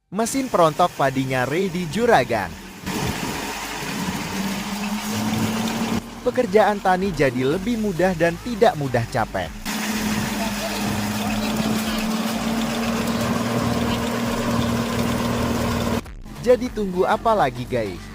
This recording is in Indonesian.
Mesin perontok padinya ready juragan. Pekerjaan tani jadi lebih mudah dan tidak mudah capek. Jadi tunggu apa lagi guys?